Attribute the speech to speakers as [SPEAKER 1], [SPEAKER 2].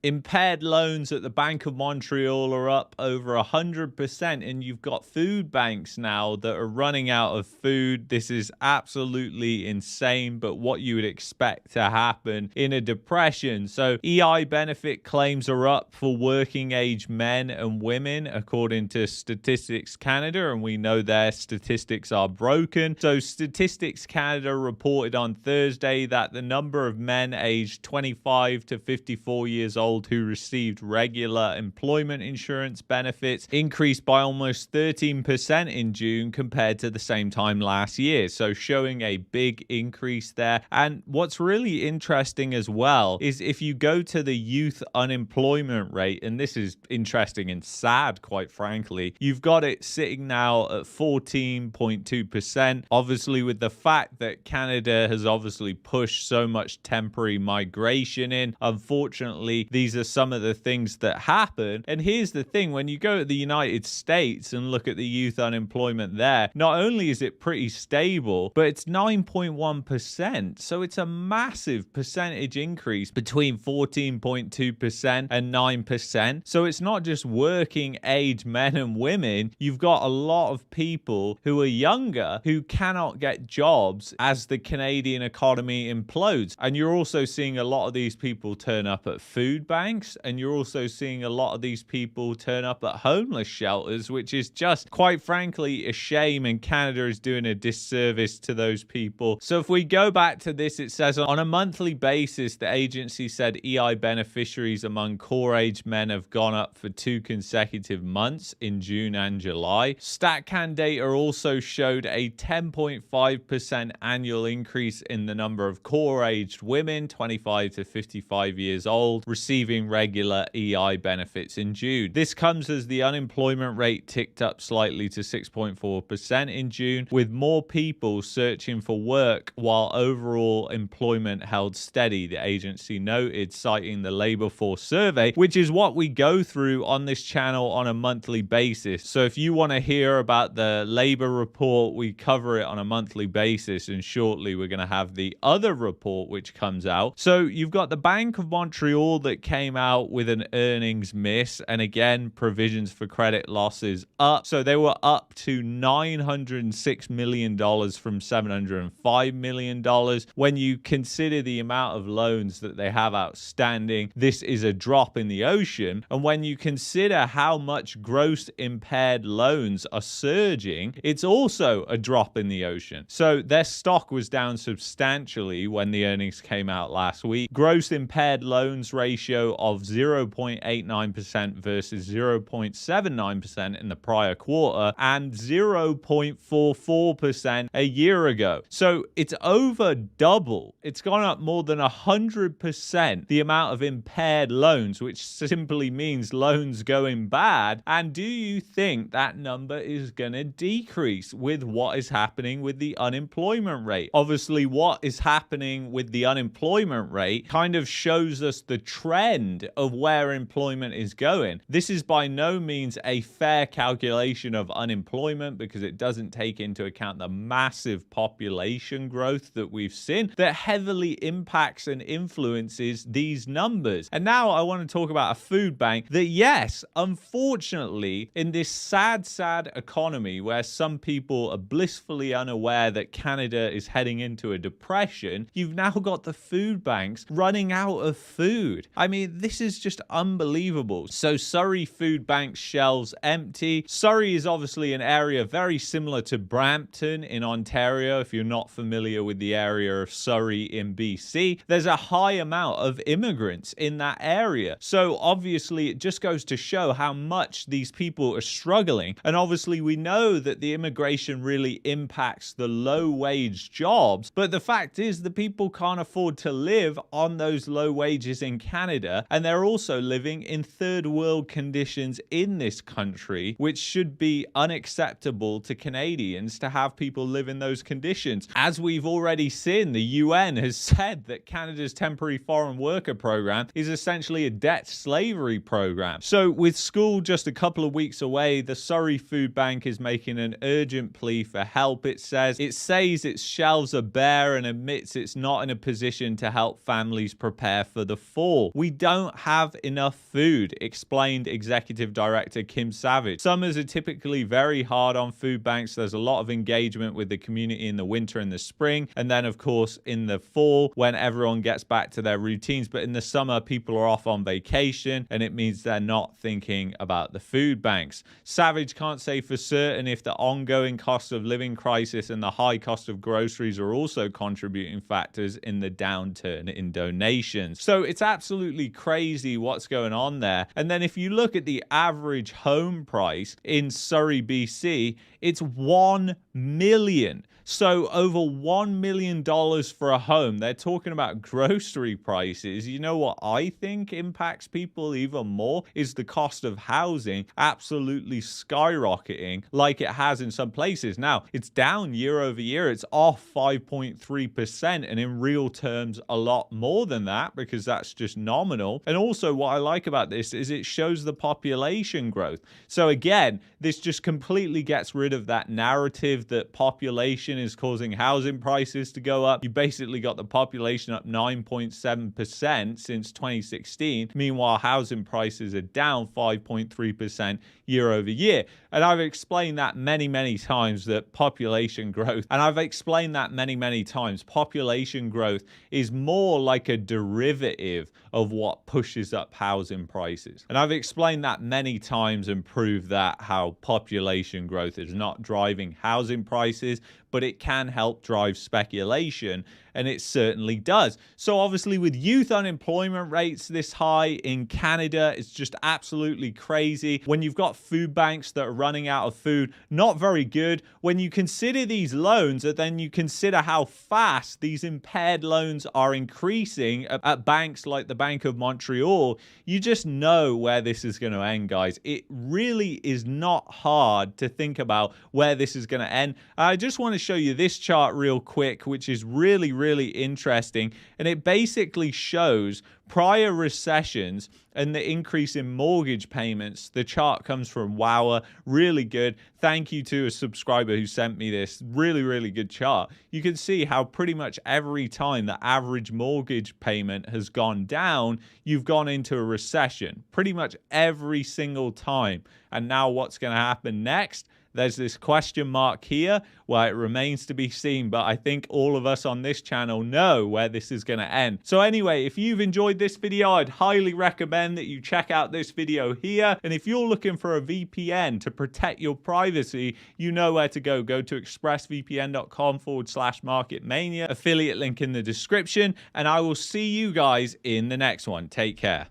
[SPEAKER 1] Impaired loans at the Bank of Montreal are up over 100%, and you've got food banks now that are running out of food. This is absolutely insane, but what you would expect to happen in a depression. So EI benefit claims are up for working age men and women, according to Statistics Canada, and we know their statistics are broken. So Statistics Canada reported on Thursday that the number of men aged 25 to 54 years old who received regular employment insurance benefits increased by almost 13% in June compared to the same time last year. So showing a big increase there. And what's really interesting as well is if you go to the youth unemployment rate, and this is interesting and sad, quite frankly, you've got it sitting now at 14.2%. Obviously, with the fact that Canada has obviously pushed so much temporary migration in, unfortunately, these are some of the things that happen. And here's the thing, when you go to the United States and look at the youth unemployment there, not only is it pretty stable, but it's 9.1%. So it's a massive percentage increase between 14.2% and 9%. So it's not just working age men and women. You've got a lot of people who are younger who cannot get jobs as the Canadian economy implodes. And you're also seeing a lot of these people turn up at food banks, and you're also seeing a lot of these people turn up at homeless shelters, which is just, quite frankly, a shame, and Canada is doing a disservice to those people. So if we go back to this, it says on a monthly basis, the agency said EI beneficiaries among core age men have gone up for 2 consecutive months in June and July. StatCan data also showed a 10.5% annual increase in the number of core-aged women, 25 to 55 years old, receiving regular EI benefits in June. This comes as the unemployment rate ticked up slightly to 6.4% in June, with more people searching for work while overall employment held steady, the agency noted, citing the Labour Force survey, which is what we go through on this channel on a monthly basis. So if you want to hear about the Labour report, we cover it on a monthly basis, and shortly we're going to have the other report which comes out. So you've got the Bank of Montreal that came out with an earnings miss, and again, provisions for credit losses up. So they were up to $906 million from $705 million. When you consider the amount of loans that they have outstanding, this is a drop in the ocean. And when you consider how much gross impaired loans are surging, it's also a drop in the ocean. So their stock was down substantially when the earnings came out last week. Gross impaired loans ratio of 0.89% versus 0.79% in the prior quarter and 0.44% a year ago. So it's over double. It's gone up more than 100% the amount of impaired loans, which simply means loans going bad. And do you think that number is going to decrease with what is happening with the unemployment rate? Obviously, what is happening with the unemployment rate kind of shows us the trend of where employment is going. This is by no means a fair calculation of unemployment because it doesn't take into account the massive population growth that we've seen that heavily impacts and influences these numbers. And now I want to talk about a food bank that, yes, unfortunately, in this sad economy where some people are blissfully unaware that Canada is heading into a depression, you've now got the food banks running out of food. I mean, this is just unbelievable. So Surrey Food Bank's shelves empty. Surrey is obviously an area very similar to Brampton in Ontario. If you're not familiar with the area of Surrey in BC, there's a high amount of immigrants in that area. So obviously it just goes to show how much these people are struggling. And obviously we know that the immigration really impacts the low wage jobs, but the fact is the people can't afford to live on those low wages in Canada, and they're also living in third world conditions in this country, which should be unacceptable to Canadians to have people live in those conditions. As we've already seen, the UN has said that Canada's temporary foreign worker program is essentially a debt slavery program. So with school just a couple of weeks away, the Surrey Food Bank is making an urgent plea for help. It says its shelves are bare and admits it's not in a position to help families prepare for the fall. We don't have enough food, explained Executive Director Kim Savage. Summers are typically very hard on food banks. There's a lot of engagement with the community in the winter and the spring, and then of course in the fall when everyone gets back to their routines. But in the summer, people are off on vacation, and it means they're not thinking about the food banks. Savage can't say for certain if the ongoing cost of living crisis and the high cost of groceries are also contributing factors in the downturn in donations. So it's absolutely crazy what's going on there. And then if you look at the average home price in Surrey, BC, it's $1 million. So over $1 million for a home. They're talking about grocery prices. You know what I think impacts people even more is the cost of housing absolutely skyrocketing like it has in some places. Now, it's down year over year. It's off 5.3%, and in real terms, a lot more than that because that's just nominal. And also what I like about this is it shows the population growth. So again, this just completely gets rid of that narrative that population is causing housing prices to go up. You basically got the population up 9.7% since 2016. Meanwhile, housing prices are down 5.3% year over year. And I've explained that many times that population growth, population growth is more like a derivative of what pushes up housing prices. And I've explained that many times and proved that how population growth is not driving housing prices, but it can help drive speculation, and it certainly does. So obviously with youth unemployment rates this high in Canada, it's just absolutely crazy. When you've got food banks that are running out of food, not very good. When you consider these loans, and then you consider how fast these impaired loans are increasing at banks like the Bank of Montreal, you just know where this is going to end, guys. It really is not hard to think about where this is going to end. I just want to show you this chart real quick, which is really interesting, and it basically shows prior recessions and the increase in mortgage payments. The chart comes from Wower. Really good. Thank you to a subscriber who sent me this. Really good chart. You can see how pretty much every time the average mortgage payment has gone down, you've gone into a recession. Pretty much every single time. And now what's going to happen next? There's this question mark here where it remains to be seen, but I think all of us on this channel know where this is going to end. So anyway, if you've enjoyed this video, I'd highly recommend that you check out this video here. And if you're looking for a VPN to protect your privacy, you know where to go. Go to expressvpn.com/marketmania, affiliate link in the description, and I will see you guys in the next one. Take care.